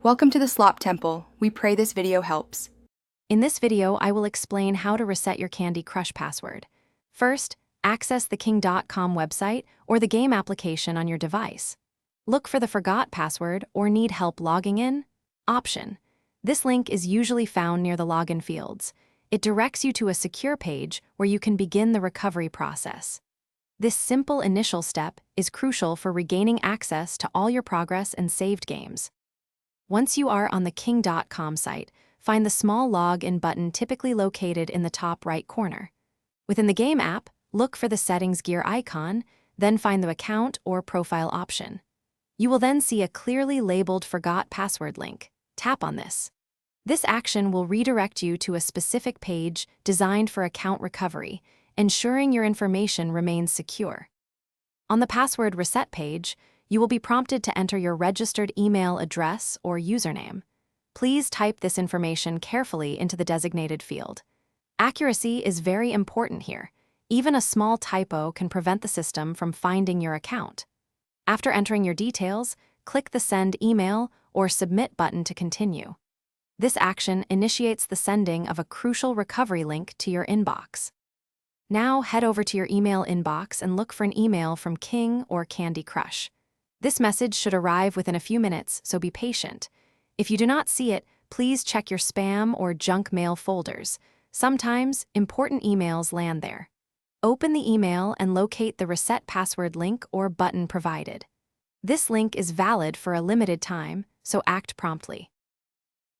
Welcome to the Slop Temple. We pray this video helps. In this video, I will explain how to reset your Candy Crush password. First, access the king.com website or the game application on your device. Look for the Forgot Password or Need Help Logging In option. This link is usually found near the login fields. It directs you to a secure page where you can begin the recovery process. This simple initial step is crucial for regaining access to all your progress and saved games. Once you are on the king.com site, find the small login button typically located in the top right corner. Within the game app, look for the settings gear icon, then find the account or profile option. You will then see a clearly labeled Forgot Password link. Tap on this. This action will redirect you to a specific page designed for account recovery, ensuring your information remains secure. On the password reset page, you will be prompted to enter your registered email address or username. Please type this information carefully into the designated field. Accuracy is very important here. Even a small typo can prevent the system from finding your account. After entering your details, click the Send Email or Submit button to continue. This action initiates the sending of a crucial recovery link to your inbox. Now head over to your email inbox and look for an email from King or Candy Crush. This message should arrive within a few minutes, so be patient. If you do not see it, please check your spam or junk mail folders. Sometimes, important emails land there. Open the email and locate the Reset Password link or button provided. This link is valid for a limited time, so act promptly.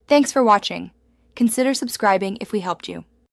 Thanks for watching. Consider subscribing if we helped you.